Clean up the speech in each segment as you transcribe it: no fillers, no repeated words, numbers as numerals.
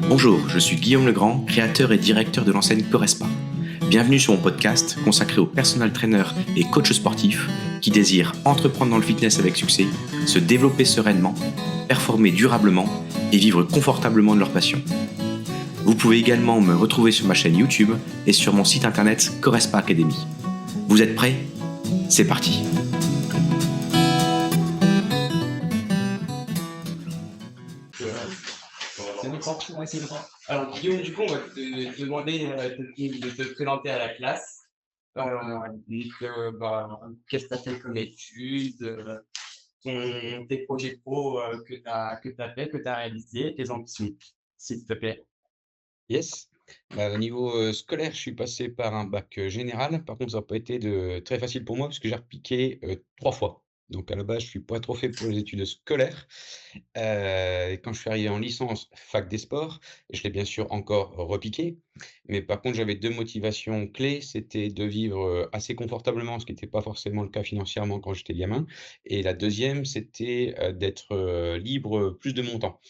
Bonjour, je suis Guillaume Legrand, créateur et directeur de l'enseigne Corespa. Bienvenue sur mon podcast consacré aux personal trainers et coachs sportifs qui désirent entreprendre dans le fitness avec succès, se développer sereinement, performer durablement et vivre confortablement de leur passion. Vous pouvez également me retrouver sur ma chaîne YouTube et sur mon site internet Corespa Academy. Vous êtes prêts ? C'est parti ! Alors, Guillaume, du coup, on va te demander de te présenter à la classe. Qu'est-ce que tu as fait comme études, tes projets pro que tu as fait, que tu as réalisés, tes ambitions, s'il te plaît. Yes. Au niveau, scolaire, je suis passé par un bac, général. Par contre, ça n'a pas été très facile pour moi parce que j'ai repiqué, 3 fois. Donc à la base, je suis pas trop fait pour les études scolaires. Et quand je suis arrivé en licence fac des sports, je l'ai bien sûr encore repiqué. Mais par contre, j'avais 2 motivations clés. C'était de vivre, assez confortablement, ce qui n'était pas forcément le cas financièrement quand j'étais gamin. Et la deuxième, c'était, d'être, libre, plus de mon temps.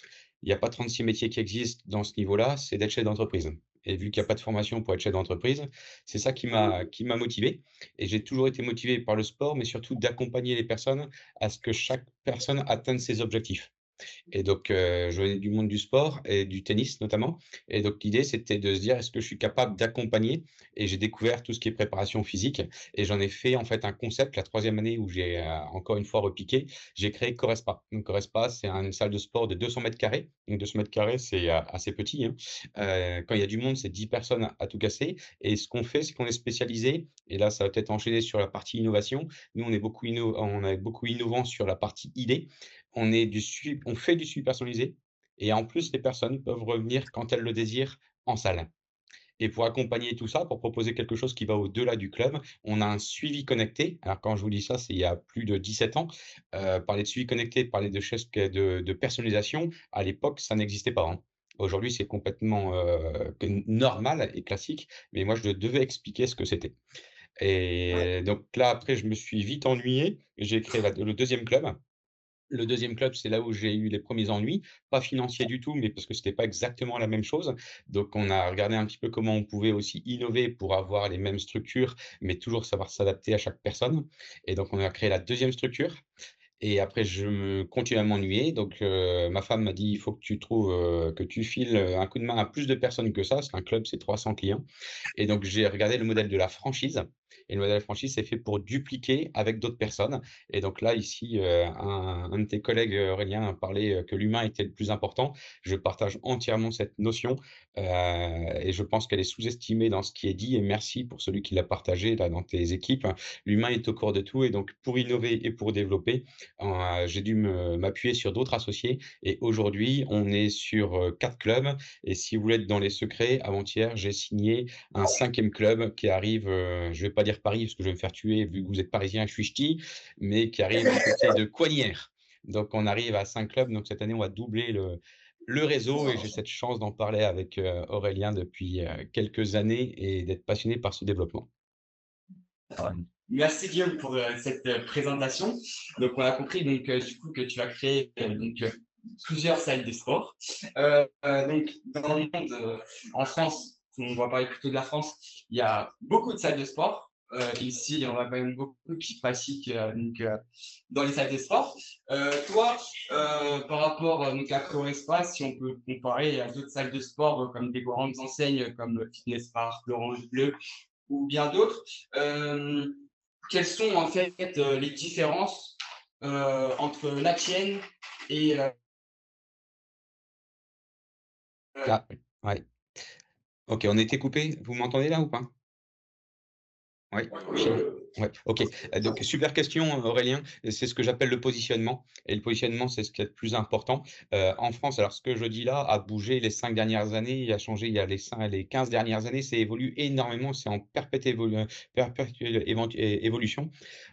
Il n'y a pas 36 métiers qui existent dans ce niveau-là, c'est d'être chef d'entreprise. Et vu qu'il n'y a pas de formation pour être chef d'entreprise, c'est ça qui m'a motivé. Et j'ai toujours été motivé par le sport, mais surtout d'accompagner les personnes à ce que chaque personne atteigne ses objectifs. Et donc, je venais du monde du sport et du tennis notamment. Et donc, l'idée, c'était de se dire: «Est-ce que je suis capable d'accompagner?» Et j'ai découvert tout ce qui est préparation physique et j'en ai fait, en fait, un concept. La troisième année où j'ai, encore une fois repiqué, j'ai créé Corespa. Donc Corespa, c'est une salle de sport de 200 mètres carrés. Donc 200 mètres carrés, c'est, assez petit, hein. Quand il y a du monde, c'est 10 personnes à tout casser et ce qu'on fait, c'est qu'on est spécialisé et là, ça va peut-être enchaîner sur la partie innovation. Nous, on est beaucoup innovant sur la partie idée. On fait du suivi personnalisé et en plus, les personnes peuvent revenir quand elles le désirent en salle. Et pour accompagner tout ça, pour proposer quelque chose qui va au-delà du club, on a un suivi connecté. Alors quand je vous dis ça, c'est il y a plus de 17 ans. Parler de suivi connecté, parler de choses de personnalisation, à l'époque, ça n'existait pas, hein. Aujourd'hui, c'est complètement, normal et classique, mais moi, je devais expliquer ce que c'était. Et donc là, après, je me suis vite ennuyé. J'ai créé le deuxième club. Le deuxième club, c'est là où j'ai eu les premiers ennuis, pas financiers du tout, mais parce que c'était pas exactement la même chose. Donc on a regardé un petit peu comment on pouvait aussi innover pour avoir les mêmes structures, mais toujours savoir s'adapter à chaque personne. Et donc on a créé la deuxième structure et après je me continue à m'ennuyer. Donc ma femme m'a dit: «Il faut que tu trouves, que tu files, un coup de main à plus de personnes que ça», parce qu'un club, c'est 300 clients. Et donc j'ai regardé le modèle de la franchise et le modèle de la franchise, c'est fait pour dupliquer avec d'autres personnes. Et donc là, ici, un de tes collègues, Aurélien, a parlé, que l'humain était le plus important. Je partage entièrement cette notion, et je pense qu'elle est sous-estimée dans ce qui est dit et merci pour celui qui l'a partagé là dans tes équipes. L'humain est au cœur de tout et donc pour innover et pour développer, j'ai dû m'appuyer sur d'autres associés et aujourd'hui, on est sur, 4 clubs et si vous voulez être dans les secrets, avant-hier, j'ai signé un cinquième club qui arrive, je vais pas dire Paris parce que je vais me faire tuer vu que vous êtes parisien, je suis ch'ti, mais qui arrive du côté de Coignières. Donc on arrive à 5 clubs, donc cette année, on va doubler le réseau et j'ai cette chance d'en parler avec, Aurélien depuis, quelques années et d'être passionné par ce développement. Merci Guillaume pour cette présentation. Donc, on a compris donc, du coup que tu as créé plusieurs salles de sport. Donc, dans le monde, en France, on va parler plutôt de la France, il y a beaucoup de salles de sport. Ici, on a quand même beaucoup qui pratiquent dans les salles de sport. Toi, par rapport donc, à Corespa, si on peut comparer à d'autres salles de sport comme des grandes enseignes comme Fitness Park, l'Orange Bleu ou bien d'autres, quelles sont en fait les différences entre la tienne et Ah, ouais. OK, on était coupé. Vous m'entendez là ou pas? Oui, ouais, OK. Donc super question, Aurélien. Et c'est ce que j'appelle le positionnement et le positionnement, c'est ce qui est le plus important. En France, alors ce que je dis là a bougé les 5 dernières années, il a changé il y a les 15 dernières années, ça évolue énormément, c'est en perpétuelle évolution.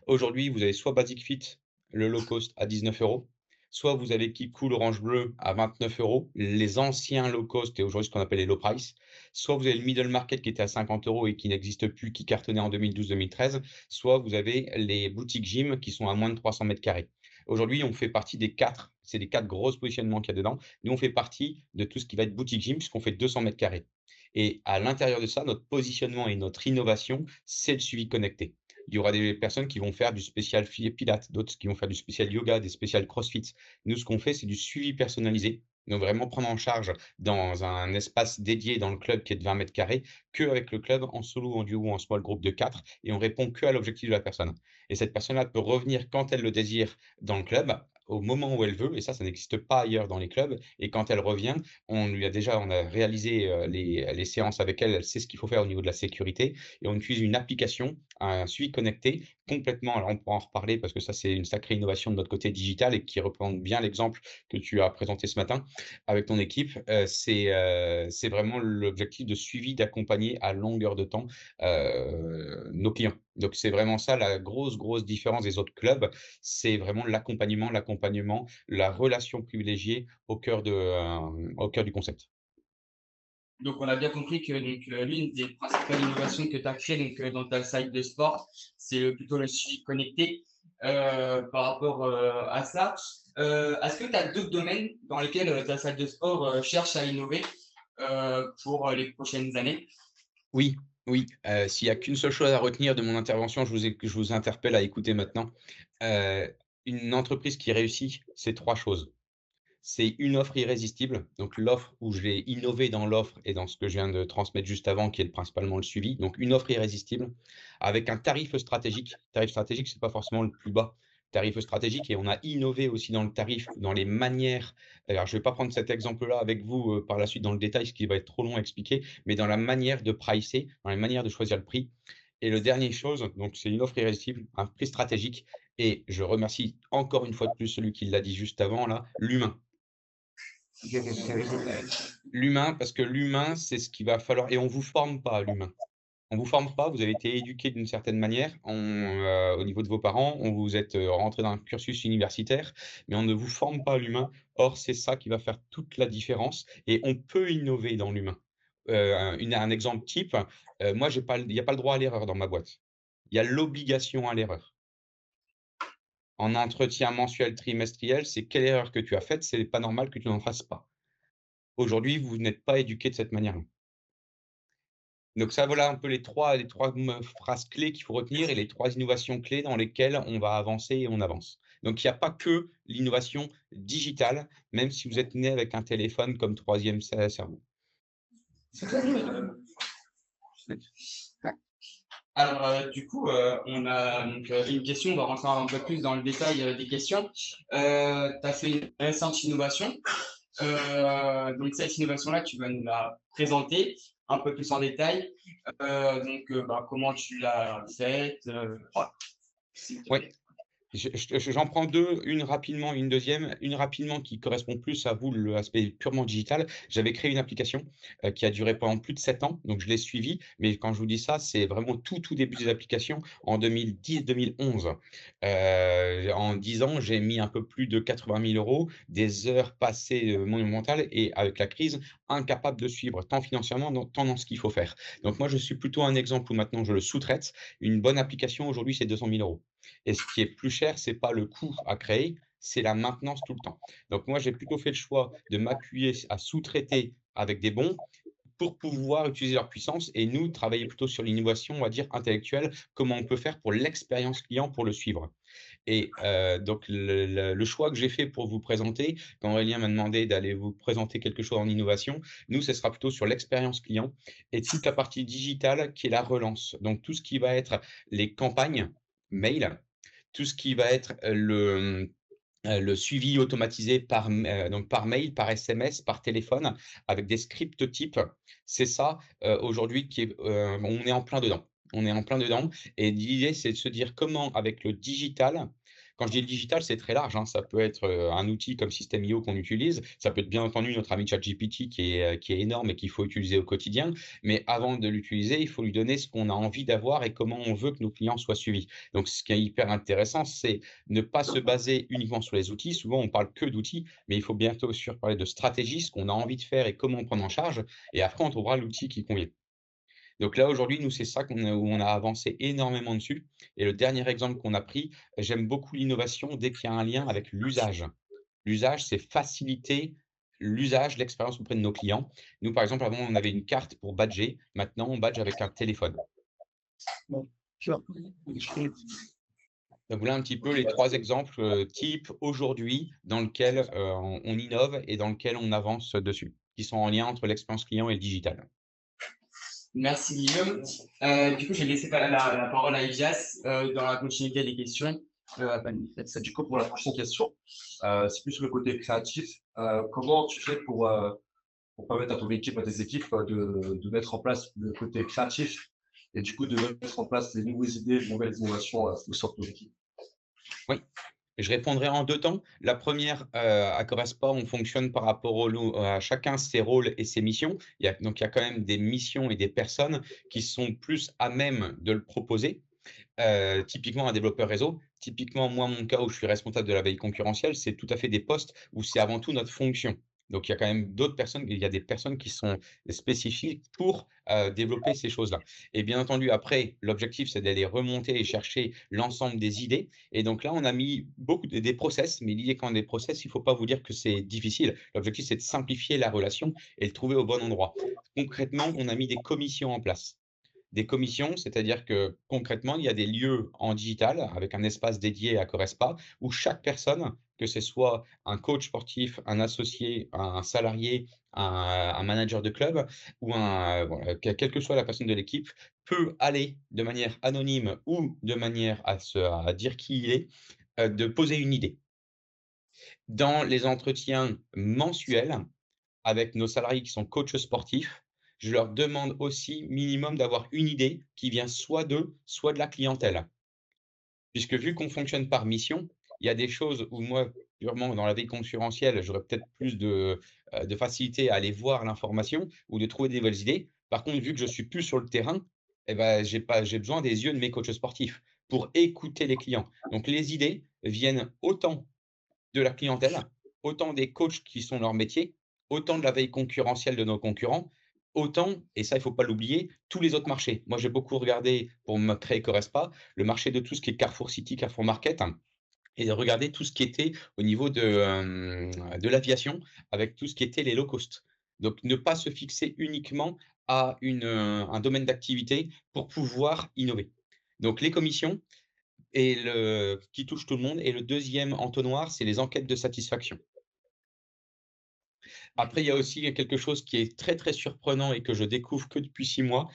Aujourd'hui, vous avez soit Basic Fit, le low cost à 19 €, soit vous avez Keep Orange Bleu à 29 €, les anciens low cost et aujourd'hui ce qu'on appelle les low price. Soit vous avez le middle market qui était à 50 € et qui n'existe plus, qui cartonnait en 2012-2013, soit vous avez les boutiques gym qui sont à moins de 300 mètres carrés. Aujourd'hui, on fait partie des 4, c'est les 4 grosses positionnements qu'il y a dedans. Nous, on fait partie de tout ce qui va être boutique gym puisqu'on fait 200 mètres carrés. Et à l'intérieur de ça, notre positionnement et notre innovation, c'est le suivi connecté. Il y aura des personnes qui vont faire du spécial pilates, d'autres qui vont faire du spécial yoga, des spéciales crossfit. Nous, ce qu'on fait, c'est du suivi personnalisé. Donc vraiment prendre en charge dans un espace dédié dans le club qui est de 20 mètres carrés, qu'avec le club en solo, en duo ou en small group de 4, et on répond que à l'objectif de la personne. Et cette personne-là peut revenir quand elle le désire dans le club, au moment où elle veut, et ça n'existe pas ailleurs dans les clubs. Et quand elle revient, on a réalisé les séances avec elle, elle sait ce qu'il faut faire au niveau de la sécurité, et on utilise une application, un suivi connecté complètement. Alors on pourra en reparler parce que ça, c'est une sacrée innovation de notre côté digital et qui représente bien l'exemple que tu as présenté ce matin avec ton équipe. C'est vraiment l'objectif de suivi, d'accompagner à longueur de temps nos clients. Donc c'est vraiment ça la grosse différence des autres clubs, c'est vraiment l'accompagnement, la relation privilégiée au cœur du concept. Donc, on a bien compris que l'une des principales innovations que tu as créées dans ta salle de sport, c'est plutôt le suivi connecté. Par rapport à ça, est-ce que tu as d'autres domaines dans lesquels ta salle de sport cherche à innover pour les prochaines années? Oui, oui, s'il y a qu'une seule chose à retenir de mon intervention, je vous interpelle à écouter maintenant. Une entreprise qui réussit, c'est 3 choses. C'est une offre irrésistible, donc l'offre où je vais innover dans l'offre et dans ce que je viens de transmettre juste avant, qui est principalement le suivi. Donc une offre irrésistible avec un tarif stratégique. Tarif stratégique, c'est pas forcément le plus bas. Tarif stratégique et on a innové aussi dans le tarif, dans les manières. Alors je vais pas prendre cet exemple-là avec vous, par la suite dans le détail, ce qui va être trop long à expliquer, mais dans la manière de pricer, dans la manière de choisir le prix. Et le dernier chose, donc c'est une offre irrésistible, un prix stratégique et je remercie encore une fois de plus celui qui l'a dit juste avant là, l'humain. L'humain, parce que l'humain, c'est ce qu'il va falloir et on vous forme pas à l'humain. On vous forme pas, vous avez été éduqué d'une certaine manière, au niveau de vos parents, on vous êtes, rentrés dans un cursus universitaire, mais on ne vous forme pas à l'humain. Or, c'est ça qui va faire toute la différence et on peut innover dans l'humain. Un exemple type, moi j'ai pas il y a pas le droit à l'erreur dans ma boîte. Il y a l'obligation à l'erreur. En entretien mensuel, trimestriel, c'est quelle erreur que tu as faite, c'est pas normal que tu n'en fasses pas. Aujourd'hui, vous n'êtes pas éduqué de cette manière-là. Donc ça, voilà un peu les trois phrases clés qu'il faut retenir et les 3 innovations clés dans lesquelles on va avancer et on avance. Donc il y a pas que l'innovation digitale, même si vous êtes né avec un téléphone comme troisième cerveau. Alors, du coup, on a une question, on va rentrer un peu plus dans le détail des questions. Tu as fait une récente innovation. Donc, cette innovation-là, tu vas nous la présenter un peu plus en détail. Comment tu l'as faite, voilà, s'il te Oui. plaît. J'en prends 2, une rapidement, une deuxième. Une rapidement qui correspond plus à vous, l'aspect purement digital. J'avais créé une application, qui a duré pendant plus de 7 ans, donc je l'ai suivie. Mais quand je vous dis ça, c'est vraiment tout début des applications en 2010-2011. En 10 ans, j'ai mis un peu plus de 80 000 €, des heures passées, monumentales et avec la crise, incapable de suivre tant financièrement, tant dans ce qu'il faut faire. Donc moi, je suis plutôt un exemple où maintenant je le sous-traite. Une bonne application aujourd'hui, c'est 200 000 €. Et ce qui est plus cher, c'est pas le coût à créer, c'est la maintenance tout le temps. Donc moi, j'ai plutôt fait le choix de m'appuyer à sous-traiter avec des bons pour pouvoir utiliser leur puissance et nous, travailler plutôt sur l'innovation, on va dire intellectuelle, comment on peut faire pour l'expérience client pour le suivre. Et donc le choix que j'ai fait pour vous présenter, quand Aurélien m'a demandé d'aller vous présenter quelque chose en innovation, nous, ce sera plutôt sur l'expérience client et toute la partie digitale qui est la relance. Donc tout ce qui va être les campagnes mail, tout ce qui va être le suivi automatisé donc par mail, par SMS, par téléphone, avec des scripts types. C'est ça, aujourd'hui qui est, on est en plein dedans. On est en plein dedans et l'idée, c'est de se dire comment avec le digital quand je dis le digital, c'est très large, hein. Ça peut être, un outil comme System.io qu'on utilise. Ça peut être bien entendu notre ami ChatGPT qui est énorme et qu'il faut utiliser au quotidien. Mais avant de l'utiliser, il faut lui donner ce qu'on a envie d'avoir et comment on veut que nos clients soient suivis. Donc ce qui est hyper intéressant, c'est ne pas se baser uniquement sur les outils. Souvent, on parle que d'outils, mais il faut bientôt sûr parler de stratégie, ce qu'on a envie de faire et comment prendre en charge. Et après, on trouvera l'outil qui convient. Donc là, aujourd'hui, nous, c'est ça où on a avancé énormément dessus. Et le dernier exemple qu'on a pris, j'aime beaucoup l'innovation dès qu'il y a un lien avec l'usage. L'usage, c'est faciliter l'usage, l'expérience auprès de nos clients. Nous, par exemple, avant, on avait une carte pour badger. Maintenant, on badge avec un téléphone. Donc voilà un petit peu les 3 exemples, types aujourd'hui dans lesquels, on innove et dans lequel on avance dessus, qui sont en lien entre l'expérience client et le digital. Merci Guillaume. Du coup, je vais laisser la parole à Elias dans la continuité des questions. Du coup, pour la prochaine question, c'est plus sur le côté créatif. Comment tu fais pour permettre à ton équipe, à tes équipes, de mettre en place le côté créatif et du coup de mettre en place les nouvelles idées, les nouvelles innovations au sein de ton équipe? Oui, je répondrai en 2 temps. La première, à Correspa, on fonctionne par rapport à chacun ses rôles et ses missions. Il y a quand même des missions et des personnes qui sont plus à même de le proposer. Typiquement un développeur réseau, typiquement moi, mon cas où je suis responsable de la veille concurrentielle, c'est tout à fait des postes où c'est avant tout notre fonction. Donc il y a quand même d'autres personnes, il y a des personnes qui sont spécifiques pour, développer ces choses-là. Et bien entendu, après, l'objectif, c'est d'aller remonter et chercher l'ensemble des idées. Et donc là, on a mis beaucoup des process, mais l'idée quand des process, il ne faut pas vous dire que c'est difficile. L'objectif, c'est de simplifier la relation et le trouver au bon endroit. Concrètement, on a mis des commissions en place. Des commissions, c'est-à-dire que concrètement, il y a des lieux en digital avec un espace dédié à Correspa où chaque personne, que ce soit un coach sportif, un associé, un salarié, un manager de club ou voilà, quelle que soit la personne de l'équipe, peut aller de manière anonyme ou de manière à dire qui il est, de poser une idée. Dans les entretiens mensuels, avec nos salariés qui sont coachs sportifs, je leur demande aussi minimum d'avoir une idée qui vient soit d'eux, soit de la clientèle. Puisque vu qu'on fonctionne par mission, il y a des choses où moi, purement dans la veille concurrentielle, j'aurais peut-être plus de facilité à aller voir l'information ou de trouver des nouvelles idées. Par contre, vu que je suis plus sur le terrain, eh ben, j'ai besoin des yeux de mes coachs sportifs pour écouter les clients. Donc les idées viennent autant de la clientèle, autant des coachs qui sont leur métier, autant de la veille concurrentielle de nos concurrents, autant, et ça il ne faut pas l'oublier, tous les autres marchés. Moi j'ai beaucoup regardé pour me créer Correspa, le marché de tout ce qui est Carrefour City, Carrefour Market, hein, et de regarder tout ce qui était au niveau de l'aviation avec tout ce qui était les low cost. Donc ne pas se fixer uniquement à un domaine d'activité pour pouvoir innover. Donc les commissions, qui touche tout le monde, et le deuxième entonnoir, c'est les enquêtes de satisfaction. Après, il y a aussi quelque chose qui est très, très surprenant et que je découvre que depuis 6 mois.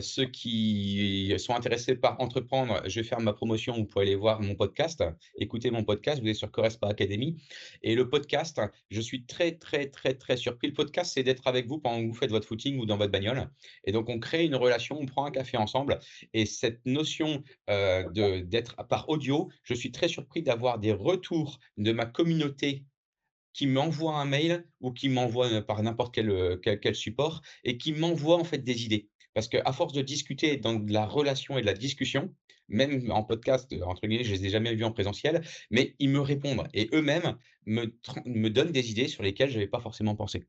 Ceux qui sont intéressés par entreprendre, je vais faire ma promotion, vous pouvez aller voir mon podcast, écouter mon podcast, vous êtes sur Correspa Academy. Et le podcast, je suis très, très, très, très surpris. Le podcast, c'est d'être avec vous pendant que vous faites votre footing ou dans votre bagnole. Et donc, on crée une relation, on prend un café ensemble. Et cette notion d'être par audio, je suis très surpris d'avoir des retours de ma communauté qui m'envoie un mail ou qui m'envoie, par n'importe quel support, et qui m'envoie en fait des idées. Parce qu'à force de discuter dans de la relation et de la discussion, même en podcast, entre guillemets, je les ai jamais vus en présentiel, mais ils me répondent et eux-mêmes me donnent des idées sur lesquelles je n'avais pas forcément pensé.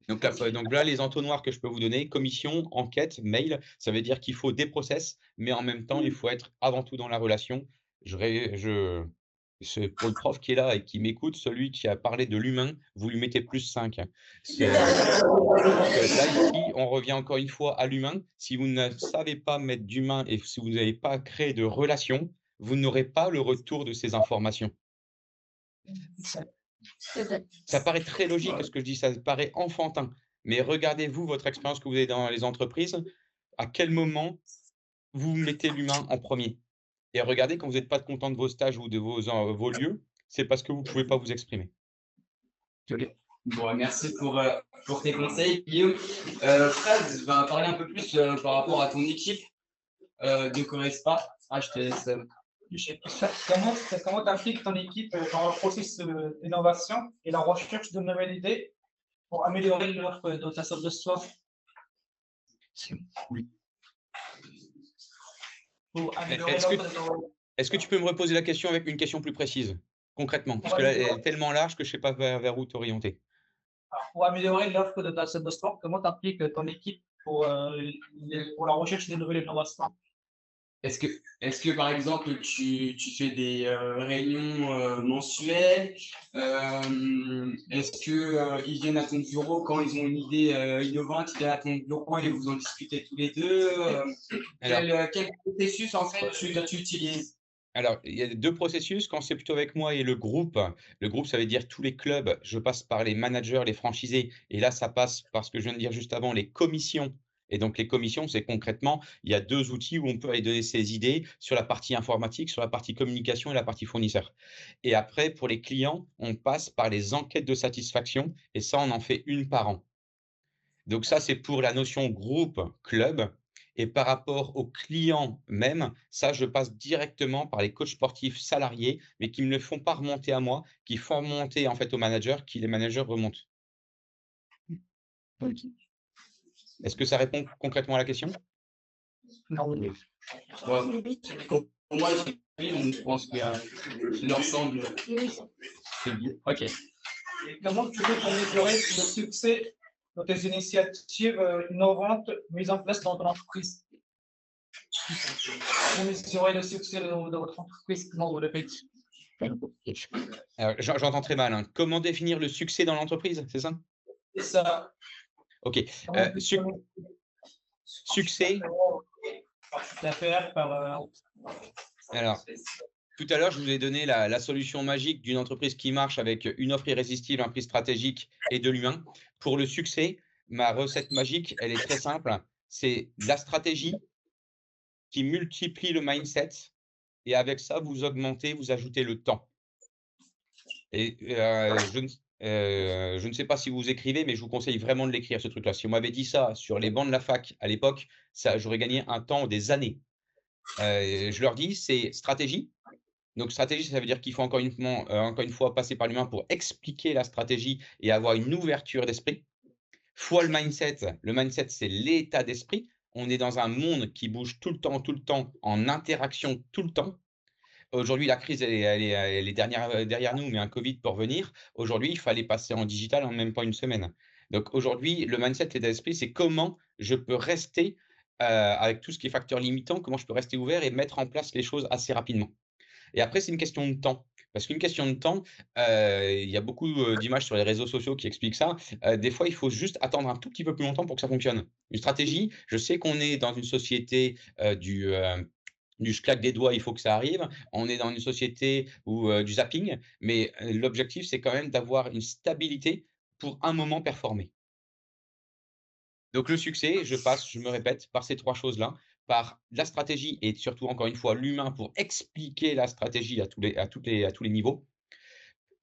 Donc là, les entonnoirs que je peux vous donner: commission, enquête, mail, ça veut dire qu'il faut des process, mais en même temps, il faut être avant tout dans la relation. Je ré je C'est pour le prof qui est là et qui m'écoute, celui qui a parlé de l'humain, vous lui mettez +5. Donc là, ici, on revient encore une fois à l'humain. Si vous ne savez pas mettre d'humain et si vous n'avez pas créé de relation, vous n'aurez pas le retour de ces informations. Ça paraît très logique ce que je dis, ça paraît enfantin, mais regardez vous, votre expérience que vous avez dans les entreprises, à quel moment vous mettez l'humain en premier? Et regardez quand vous n'êtes pas content de vos stages ou de vos lieux, c'est parce que vous ne pouvez pas vous exprimer. Bon, merci pour tes conseils, Guillaume. Fred va parler un peu plus par rapport à ton équipe de Correspa. Ah, je te laisse. Comment tu impliques ton équipe dans le processus d'innovation et la recherche de nouvelles idées pour améliorer l'offre de ta salle de sport? Oui. Pour améliorer Est-ce que l'offre de nos- est-ce que tu peux me reposer la question avec une question plus précise, concrètement? Parce que là, elle est tellement large que je ne sais pas vers où t'orienter. Pour améliorer l'offre de ta salle de sport, comment tu impliques ton équipe pour la recherche des nouvelles innovations. Est-ce que par exemple, tu fais des réunions mensuelles? Est-ce que ils viennent à ton bureau quand ils ont une idée innovante, ils viennent à ton bureau et vous en discutez tous les deux? Quel processus en fait tu utilises? Alors, il y a 2 processus. Quand c'est plutôt avec moi et le groupe, ça veut dire tous les clubs, je passe par les managers, les franchisés et là, ça passe par ce que je viens de dire juste avant, les commissions et donc les commissions, c'est concrètement, il y a 2 outils où on peut aller donner ses idées sur la partie informatique, sur la partie communication et la partie fournisseur. Et après, pour les clients, on passe par les enquêtes de satisfaction et ça, on en fait une par an. Donc ça, c'est pour la notion groupe, club. Et par rapport aux clients même, ça, je passe directement par les coachs sportifs salariés, mais qui ne me le font pas remonter à moi, qui font remonter en fait aux managers, qui les managers remontent. Est-ce que ça répond concrètement à la question? Ouais. Pour moi, je pense qu'il y a l'ensemble. C'est bien. Ok. Et comment tu peux mesurer le succès de tes initiatives innovantes mises en place dans ton entreprise? Pour mesurer le succès de votre entreprise, comment vous le faites? Alors, j'entends très mal, hein. Comment définir le succès dans l'entreprise, c'est ça? C'est ça. OK. Succès. Par chiffre d'affaires, Alors, tout à l'heure, je vous ai donné la solution magique d'une entreprise qui marche avec une offre irrésistible, un prix stratégique et de l'humain. Pour le succès, ma recette magique, elle est très simple. C'est de la stratégie qui multiplie le mindset et avec ça, vous augmentez, vous ajoutez le temps. Et je ne sais pas si vous écrivez, mais je vous conseille vraiment de l'écrire, ce truc-là. Si on m'avait dit ça sur les bancs de la fac à l'époque, j'aurais gagné un temps, des années. Je leur dis, c'est stratégie. Donc stratégie, ça veut dire qu'il faut encore une fois passer par l'humain pour expliquer la stratégie et avoir une ouverture d'esprit. Fois le mindset. Le mindset, c'est l'état d'esprit. On est dans un monde qui bouge tout le temps, en interaction tout le temps. Aujourd'hui, la crise, elle est derrière nous, mais un Covid pour venir. Aujourd'hui, il fallait passer en digital en même pas une semaine. Donc aujourd'hui, le mindset, l'état d'esprit, c'est comment je peux rester avec tout ce qui est facteur limitant, comment je peux rester ouvert et mettre en place les choses assez rapidement. Et après, c'est une question de temps. Parce qu'une question de temps, il y a beaucoup d'images sur les réseaux sociaux qui expliquent ça. Des fois, il faut juste attendre un tout petit peu plus longtemps pour que ça fonctionne. Une stratégie, je sais qu'on est dans une société du je claque des doigts, il faut que ça arrive. On est dans une société où du zapping, mais l'objectif, c'est quand même d'avoir une stabilité pour un moment performer. Donc le succès, je me répète, par ces 3 choses-là, par la stratégie et surtout encore une fois l'humain pour expliquer la stratégie à tous les niveaux,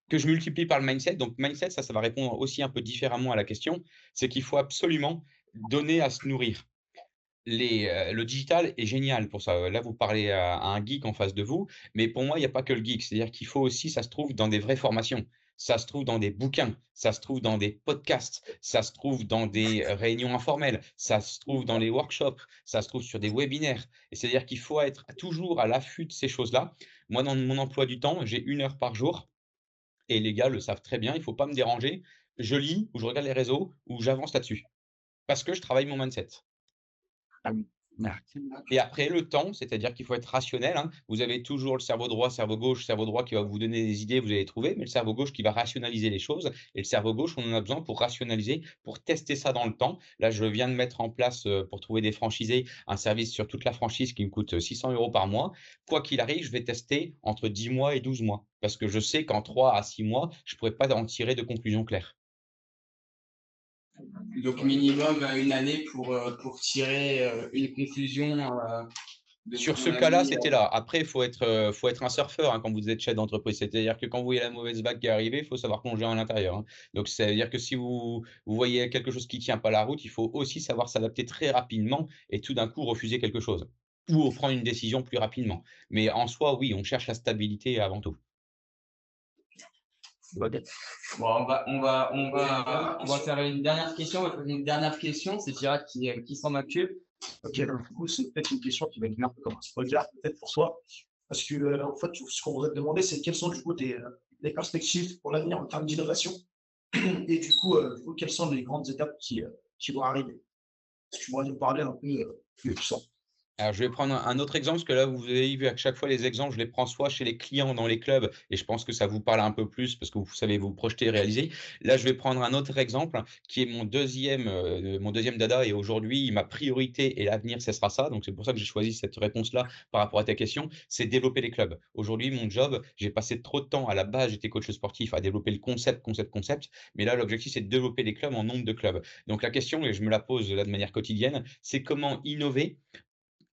que je multiplie par le mindset. Donc mindset, ça va répondre aussi un peu différemment à la question, c'est qu'il faut absolument donner à se nourrir. Le digital est génial pour ça. Là, vous parlez à un geek en face de vous, mais pour moi, il n'y a pas que le geek. C'est-à-dire qu'il faut aussi, ça se trouve dans des vraies formations, ça se trouve dans des bouquins, ça se trouve dans des podcasts, ça se trouve dans des réunions informelles, ça se trouve dans les workshops, ça se trouve sur des webinaires. Et c'est-à-dire qu'il faut être toujours à l'affût de ces choses-là. Moi, dans mon emploi du temps, j'ai 1 heure par jour et les gars le savent très bien, il ne faut pas me déranger. Je lis ou je regarde les réseaux ou j'avance là-dessus parce que je travaille mon mindset. Et après le temps, c'est-à-dire qu'il faut être rationnel, hein. Vous avez toujours le cerveau droit qui va vous donner des idées, vous allez les trouver, mais le cerveau gauche qui va rationaliser les choses et le cerveau gauche, on en a besoin pour rationaliser, pour tester ça dans le temps. Là, je viens de mettre en place, pour trouver des franchisés, un service sur toute la franchise qui me coûte 600 € par mois. Quoi qu'il arrive, je vais tester entre 10 mois et 12 mois parce que je sais qu'en 3 à 6 mois, je ne pourrais pas en tirer de conclusion claire. Donc minimum 1 année pour tirer une conclusion. Sur ce cas-là, c'était là. Après, il faut être un surfeur, hein, quand vous êtes chef d'entreprise. C'est-à-dire que quand vous voyez la mauvaise vague qui est arrivée, il faut savoir plonger à l'intérieur, hein. Donc, ça veut dire que si vous voyez quelque chose qui ne tient pas la route, il faut aussi savoir s'adapter très rapidement et tout d'un coup refuser quelque chose ou prendre une décision plus rapidement. Mais en soi, oui, on cherche la stabilité avant tout. Bon, on va faire une dernière question. On va faire une dernière question. C'est Gérard qui s'en occupe. Ok, alors du coup, c'est peut-être une question qui va venir comme un spoiler, peut-être pour soi. Parce que, en fait, ce qu'on voudrait te demander, c'est quelles sont du coup les perspectives pour l'avenir en termes d'innovation et du coup, quelles sont les grandes étapes qui vont arriver. Si tu pourrais nous parler un peu de tout ça. Alors, je vais prendre un autre exemple, parce que là, vous avez vu à chaque fois les exemples, je les prends soit chez les clients dans les clubs, et je pense que ça vous parle un peu plus parce que vous savez vous projeter et réaliser. Là, je vais prendre un autre exemple qui est mon deuxième dada, et aujourd'hui, ma priorité et l'avenir, ce sera ça. Donc, c'est pour ça que j'ai choisi cette réponse-là par rapport à ta question, c'est développer les clubs. Aujourd'hui, mon job, j'ai passé trop de temps à la base, j'étais coach sportif, à développer le concept, mais là, l'objectif, c'est de développer les clubs en nombre de clubs. Donc, la question, et je me la pose là de manière quotidienne, c'est comment innover,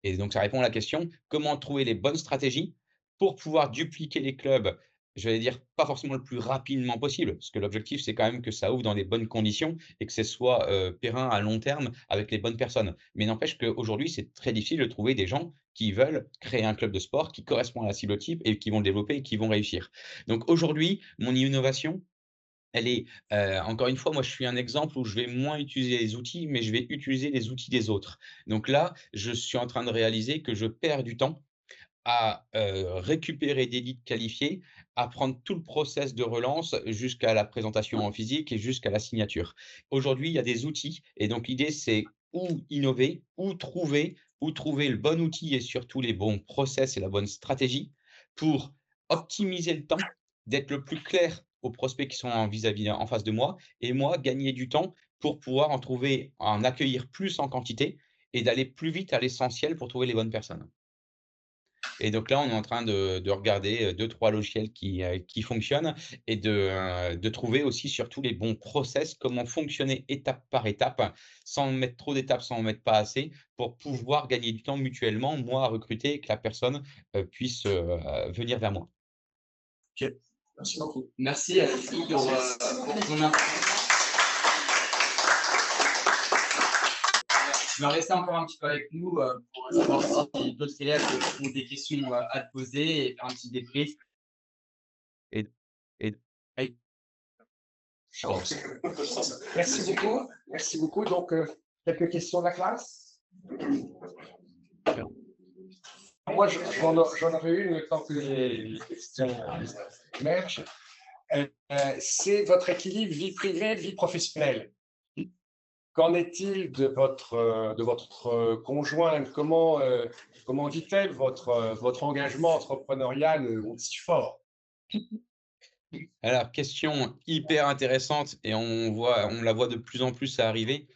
et donc ça répond à la question, comment trouver les bonnes stratégies pour pouvoir dupliquer les clubs, je vais dire pas forcément le plus rapidement possible, parce que l'objectif, c'est quand même que ça ouvre dans les bonnes conditions et que ce soit, périn à long terme avec les bonnes personnes. Mais n'empêche qu'aujourd'hui, c'est très difficile de trouver des gens qui veulent créer un club de sport qui correspond à la cible type et qui vont le développer et qui vont réussir. Donc aujourd'hui, mon innovation, elle est, encore une fois, moi, je suis un exemple où je vais moins utiliser les outils, mais je vais utiliser les outils des autres. Donc là, je suis en train de réaliser que je perds du temps à, récupérer des leads qualifiés, à prendre tout le process de relance jusqu'à la présentation en physique et jusqu'à la signature. Aujourd'hui, il y a des outils, et donc l'idée, c'est ou innover, ou trouver le bon outil et surtout les bons process et la bonne stratégie pour optimiser le temps, d'être le plus clair aux prospects qui sont en vis-à-vis en face de moi, et moi gagner du temps pour pouvoir en accueillir plus en quantité et d'aller plus vite à l'essentiel pour trouver les bonnes personnes. Et donc là, on est en train de regarder, 2-3 logiciels qui fonctionnent, et de trouver aussi surtout les bons process, comment fonctionner étape par étape, sans mettre trop d'étapes, sans en mettre pas assez, pour pouvoir gagner du temps mutuellement, moi à recruter et que la personne, puisse, venir vers moi. Ok, merci beaucoup. Merci Alexis pour ton input. Tu vas rester encore un petit peu avec nous pour savoir si d'autres élèves ont des questions à te poser et faire un petit débrief. Et et Merci beaucoup. Merci beaucoup. Donc, quelques questions de la classe. Moi, j'en avais une tant que les questions émergent. C'est votre équilibre vie privée, vie professionnelle. Qu'en est-il de votre conjointe? Comment vit-elle votre engagement entrepreneurial aussi fort? Alors, question hyper intéressante, et on la voit de plus en plus arriver.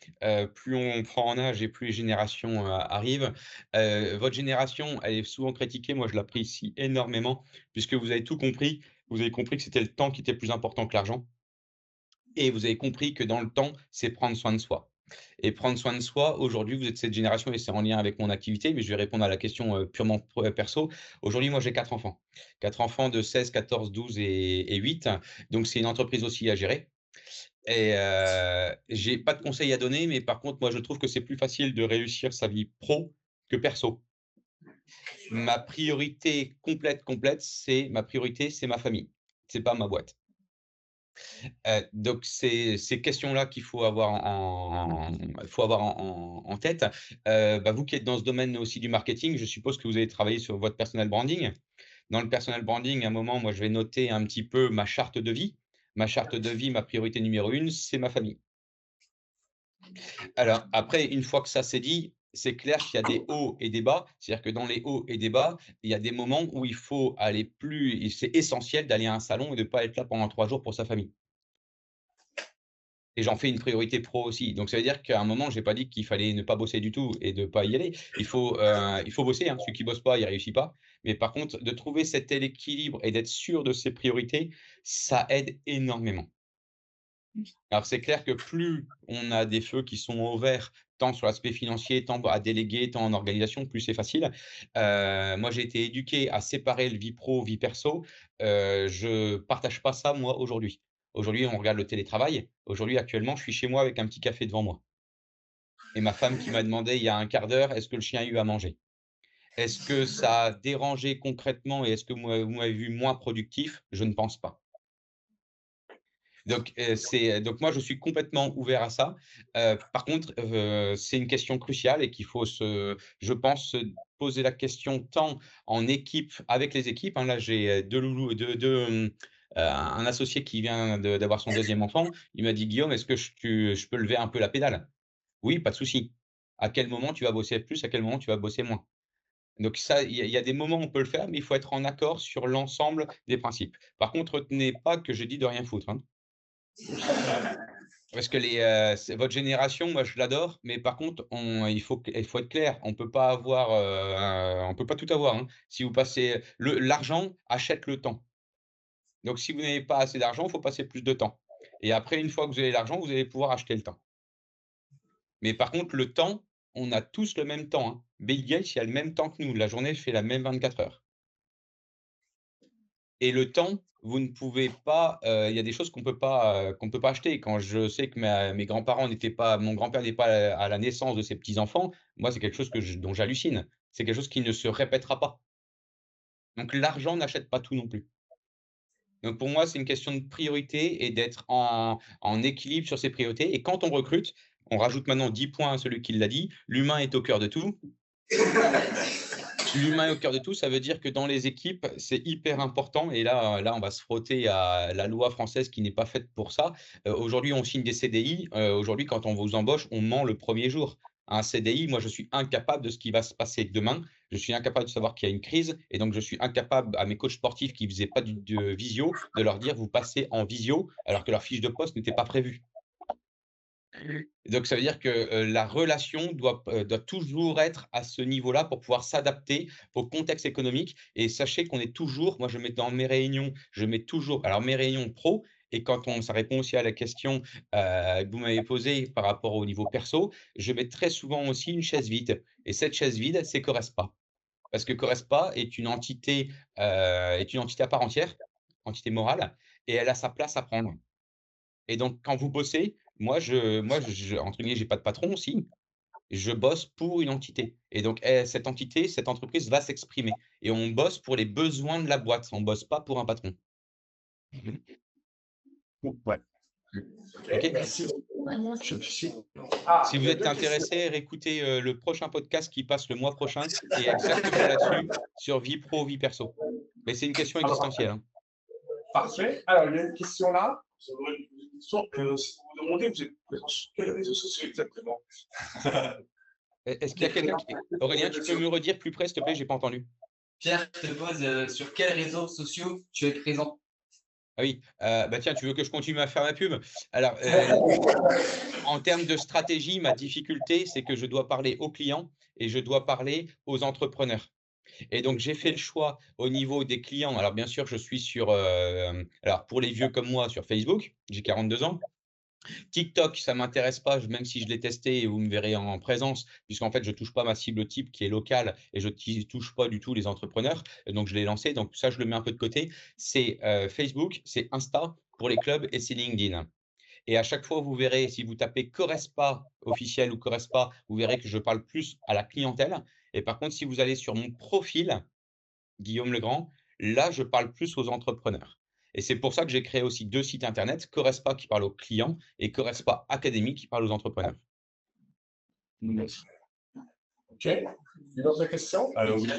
Plus on prend en âge et plus les générations, arrivent. Votre génération, elle est souvent critiquée. Moi, je l'apprécie énormément puisque vous avez tout compris. Vous avez compris que c'était le temps qui était plus important que l'argent, et vous avez compris que dans le temps, c'est prendre soin de soi. Et prendre soin de soi, aujourd'hui, vous êtes cette génération, et c'est en lien avec mon activité, mais je vais répondre à la question, purement perso. Aujourd'hui, moi, j'ai 4 enfants. 4 enfants de 16, 14, 12 et 8. Donc c'est une entreprise aussi à gérer, et j'ai pas de conseils à donner, mais par contre, moi, je trouve que c'est plus facile de réussir sa vie pro que perso. Ma priorité complète, c'est ma famille. C'est pas ma boîte. Donc c'est ces questions-là qu'il faut avoir en tête. Vous qui êtes dans ce domaine aussi du marketing, je suppose que vous avez travaillé sur votre personal branding. Dans le personal branding, à un moment, moi, je vais noter un petit peu ma charte de vie. Ma charte de vie, ma priorité numéro 1, c'est ma famille. Alors après, une fois que ça c'est dit, c'est clair qu'il y a des hauts et des bas. C'est-à-dire que dans les hauts et des bas, il y a des moments où il faut aller plus, et c'est essentiel d'aller à un salon et de ne pas être là pendant 3 jours pour sa famille. Et j'en fais une priorité pro aussi. Donc ça veut dire qu'à un moment, j'ai pas dit qu'il fallait ne pas bosser du tout et de pas y aller. Il faut bosser, hein. Celui qui bosse pas, il réussit pas. Mais par contre, de trouver cet équilibre et d'être sûr de ses priorités, ça aide énormément. Alors c'est clair que plus on a des feux qui sont au vert, tant sur l'aspect financier, tant à déléguer, tant en organisation, plus c'est facile. Moi, j'ai été éduqué à séparer le vie pro, vie perso. Je partage pas ça moi aujourd'hui. Aujourd'hui, on regarde le télétravail. Aujourd'hui, actuellement, je suis chez moi avec un petit café devant moi, et ma femme qui m'a demandé il y a un quart d'heure: «Est-ce que le chien a eu à manger?» Est-ce que ça a dérangé concrètement, et est-ce que moi vous m'avez vu moins productif? Je ne pense pas. Donc moi, je suis complètement ouvert à ça. Par contre, c'est une question cruciale, et qu'il faut je pense, se poser la question tant en équipe, avec les équipes, hein. Là, j'ai, 2 loulous, un associé qui vient d'avoir son deuxième enfant. Il m'a dit: «Guillaume, est-ce que je peux lever un peu la pédale?» «Oui, pas de souci». à quel moment tu vas bosser plus, à quel moment tu vas bosser moins. Donc ça, il y a des moments où on peut le faire, mais il faut être en accord sur l'ensemble des principes. Par contre, retenez pas que je dis de rien foutre, hein. Parce que c'est votre génération, moi je l'adore, mais par contre, il faut être clair. On peut pas tout avoir, hein. Si vous passez l'argent achète le temps. Donc si vous n'avez pas assez d'argent, il faut passer plus de temps. Et après, une fois que vous avez l'argent, vous allez pouvoir acheter le temps. Mais par contre, le temps, on a tous le même temps, hein. Bill Gates, il a le même temps que nous. La journée fait la même 24 heures. Et le temps, vous ne pouvez pas, il y a des choses qu'on peut pas acheter. Quand je sais que mes grands-parents n'étaient pas mon grand-père n'est pas à la naissance de ses petits-enfants, moi, c'est quelque chose dont j'hallucine. C'est quelque chose qui ne se répétera pas. Donc l'argent n'achète pas tout non plus. Donc pour moi, c'est une question de priorité et d'être en équilibre sur ses priorités et quand on recrute, on rajoute maintenant 10 points à celui qui l'a dit, l'humain est au cœur de tout. L'humain est au cœur de tout, ça veut dire que dans les équipes, c'est hyper important et là, on va se frotter à la loi française qui n'est pas faite pour ça. Aujourd'hui, on signe des CDI. Aujourd'hui, quand on vous embauche, on ment le premier jour. Un CDI, moi, je suis incapable de ce qui va se passer demain. Je suis incapable de savoir qu'il y a une crise et donc je suis incapable à mes coachs sportifs qui ne faisaient pas de visio, de leur dire: «Vous passez en visio», alors que leur fiche de poste n'était pas prévue. Donc ça veut dire que, la relation doit toujours être à ce niveau-là pour pouvoir s'adapter au contexte économique et sachez qu'on est toujours moi je mets dans mes réunions, je mets toujours alors mes réunions pro et ça répond aussi à la question, que vous m'avez posée par rapport au niveau perso, je mets très souvent aussi une chaise vide et cette chaise vide, c'est Corespa. Parce que Corespa est une entité à part entière, entité morale et elle a sa place à prendre. Et donc quand vous bossez, moi je entre guillemets, «j'ai pas de patron» si, je bosse pour une entité et donc cette entité, cette entreprise va s'exprimer et on bosse pour les besoins de la boîte, on bosse pas pour un patron. Ouais. OK? Merci. Je suis. Si vous êtes intéressé, réécoutez, le prochain podcast qui passe le mois prochain et exactement là-dessus, sur vie pro, vie perso. Mais c'est une question existentielle, hein. Parfait. Alors, il y a une question là. J'aimerais vous poser une question que si vous vous demandez, vous êtes présent sur quels réseaux sociaux exactement? Est-ce qu'il y a quelqu'un qui Aurélien, tu peux me redire plus près, s'il te plaît? J'ai pas entendu. Pierre te pose sur quels réseaux sociaux tu es présent? Ah oui, bah, tiens, tu veux que je continue à faire ma pub? Alors, en termes de stratégie, ma difficulté, c'est que je dois parler aux clients et je dois parler aux entrepreneurs. Et donc j'ai fait le choix au niveau des clients. Alors bien sûr, je suis alors pour les vieux comme moi, sur Facebook, j'ai 42 ans. TikTok, ça m'intéresse pas, même si je l'ai testé et vous me verrez en présence, puisqu'en fait, je touche pas ma cible type qui est locale et je touche pas du tout les entrepreneurs. Et donc je l'ai lancé, donc ça, je le mets un peu de côté. C'est, Facebook, c'est Insta pour les clubs et c'est LinkedIn. Et à chaque fois, vous verrez, si vous tapez Corespa officiel ou Corespa, vous verrez que je parle plus à la clientèle. Et par contre, si vous allez sur mon profil, Guillaume Legrand, là, je parle plus aux entrepreneurs. Et c'est pour ça que j'ai créé aussi 2 sites internet, Corespa qui parle aux clients et Corespa Academy qui parle aux entrepreneurs. OK. Une autre question? Oui,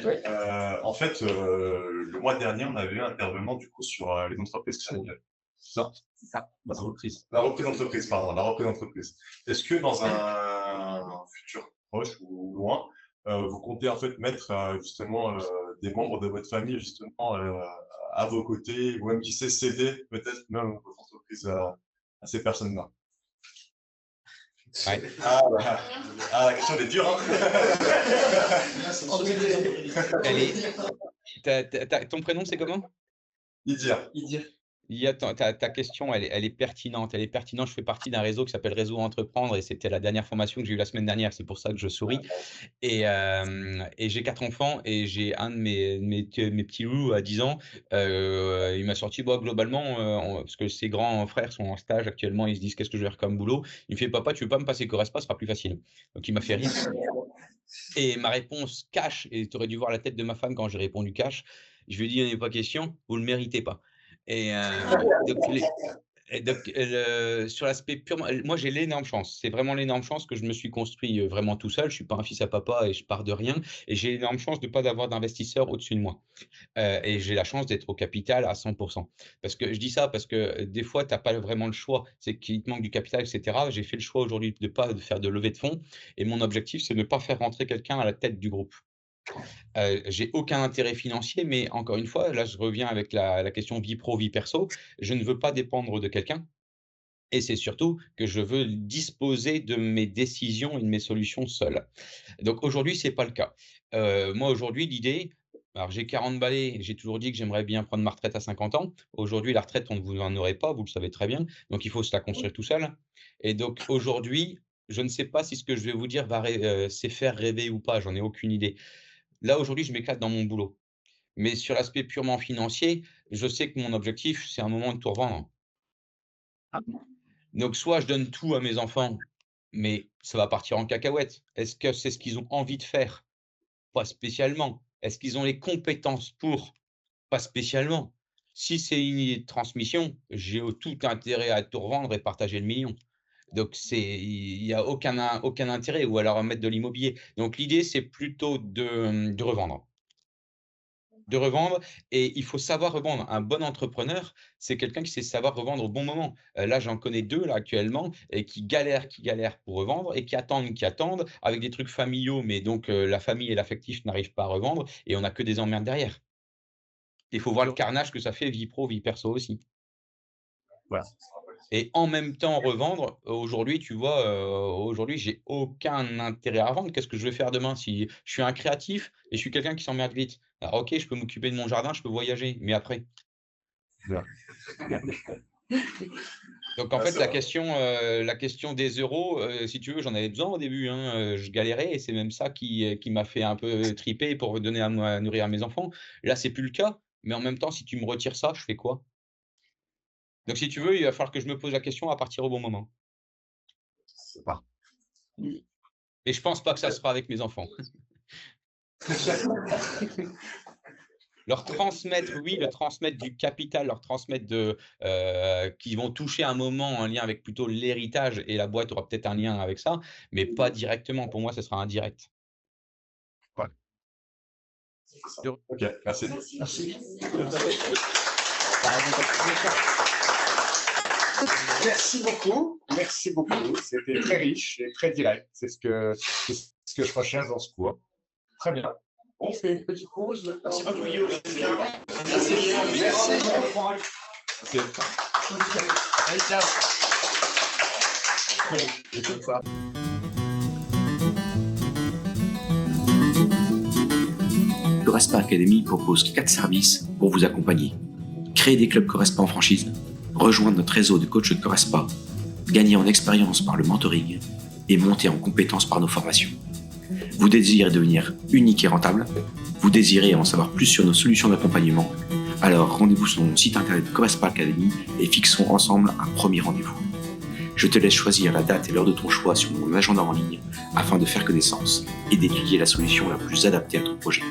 en fait, le mois dernier, on avait eu un intervenant du coup sur les entreprises familiales. C'est ça? C'est ça. La reprise. La reprise d'entreprise, pardon, la reprise d'entreprise. Est-ce que dans un futur proche ou loin, vous comptez en fait mettre justement des membres de votre famille justement à vos côtés, ou même qui sait céder peut-être même votre entreprise à ces personnes-là? Ouais. La question elle est dure, hein. Ton prénom, c'est comment? Idir. Ta question, elle est pertinente. Elle est pertinente. Je fais partie d'un réseau qui s'appelle Réseau Entreprendre et c'était la dernière formation que j'ai eue la semaine dernière. C'est pour ça que je souris. Et j'ai 4 enfants et j'ai un de mes petits loups à 10 ans. Il m'a sorti, bah, globalement, parce que ses grands frères sont en stage actuellement, ils se disent: «Qu'est-ce que je vais faire comme boulot?» Il me fait: «Papa, tu veux pas me passer Corespa, ce sera plus facile». Donc il m'a fait rire. Et ma réponse cash, et tu aurais dû voir la tête de ma femme quand j'ai répondu cash, je lui ai dit: «Il n'est pas question, vous le méritez pas». Et donc Et donc, sur l'aspect purement, moi j'ai l'énorme chance, c'est vraiment l'énorme chance que je me suis construit, vraiment tout seul. Je suis pas un fils à papa et je pars de rien et j'ai l'énorme chance de pas d'avoir d'investisseurs au-dessus de moi. Et j'ai la chance d'être au capital à 100. Parce que je dis ça parce que, des fois tu as pas vraiment le choix, c'est qu'il te manque du capital et cetera. J'ai fait le choix aujourd'hui de pas de faire de levée de fonds et mon objectif, c'est de ne pas faire rentrer quelqu'un à la tête du groupe. J'ai aucun intérêt financier, mais encore une fois, là je reviens avec la question vie pro, vie perso. Je ne veux pas dépendre de quelqu'un. Et c'est surtout que je veux disposer de mes décisions et de mes solutions seul. Donc aujourd'hui, c'est pas le cas. Moi aujourd'hui, l'idée, alors j'ai 40 balais, j'ai toujours dit que j'aimerais bien prendre ma retraite à 50 ans. Aujourd'hui, la retraite, on ne vous en aurait pas, vous le savez très bien, donc il faut se la construire tout seul. Et donc aujourd'hui, je ne sais pas si ce que je vais vous dire c'est faire rêver ou pas, j'en ai aucune idée. Là, aujourd'hui, je m'éclate dans mon boulot. Mais sur l'aspect purement financier, je sais que mon objectif, c'est un moment de tout revendre. Donc soit je donne tout à mes enfants, mais ça va partir en cacahuète. Est-ce que c'est ce qu'ils ont envie de faire? Pas spécialement. Est-ce qu'ils ont les compétences pour? Pas spécialement. Si c'est une idée de transmission, j'ai tout intérêt à tout revendre et partager le million. Donc il y a aucun intérêt ou alors à mettre de l'immobilier. Donc l'idée, c'est plutôt de revendre. De revendre et il faut savoir revendre. Un bon entrepreneur, c'est quelqu'un qui sait savoir revendre au bon moment. Là, j'en connais 2 là actuellement et qui galèrent pour revendre et qui attendent avec des trucs familiaux, mais donc la famille et l'affectif n'arrivent pas à revendre et on a que des emmerdes derrière. Il faut voir le carnage que ça fait vie pro, vie perso aussi. Voilà. Et en même temps revendre, aujourd'hui, tu vois, aujourd'hui, j'ai aucun intérêt à vendre. Qu'est-ce que je vais faire demain? Si je suis un créatif et je suis quelqu'un qui s'emmerde vite. Alors OK, je peux m'occuper de mon jardin, je peux voyager, mais après? Voilà. Donc en Ah, fait, c'est la question des euros, si tu veux, j'en avais besoin au début, hein, je galérais et c'est même ça qui m'a fait un peu triper pour donner à nourrir à mes enfants. Là, c'est plus le cas, mais en même temps, si tu me retires ça, je fais quoi? Donc si tu veux, il va falloir que je me pose la question à partir au bon moment. c'est pas. Et je pense pas que ça sera avec mes enfants. Leur transmettre, oui, leur transmettre du capital, leur transmettre qui vont toucher un moment un lien avec plutôt l'héritage et la boîte aura peut-être un lien avec ça, mais pas directement. Pour moi, ce sera indirect. Ok, merci. Merci. Merci beaucoup. C'était très riche et très direct. C'est ce que je recherche dans ce cours. Très bien. On fait une petite pause. Merci beaucoup, Guillaume. Merci. Allez, ciao. Et comme ça. Corespa Academy propose 4 services pour vous accompagner. Créer des clubs Corespa en franchise, rejoindre notre réseau de coachs de Corespa, gagner en expérience par le mentoring et monter en compétences par nos formations. Vous désirez devenir unique et rentable? Vous désirez en savoir plus sur nos solutions d'accompagnement? Alors rendez-vous sur mon site internet Corespa Academy et fixons ensemble un premier rendez-vous. Je te laisse choisir la date et l'heure de ton choix sur mon agenda en ligne afin de faire connaissance et d'étudier la solution la plus adaptée à ton projet.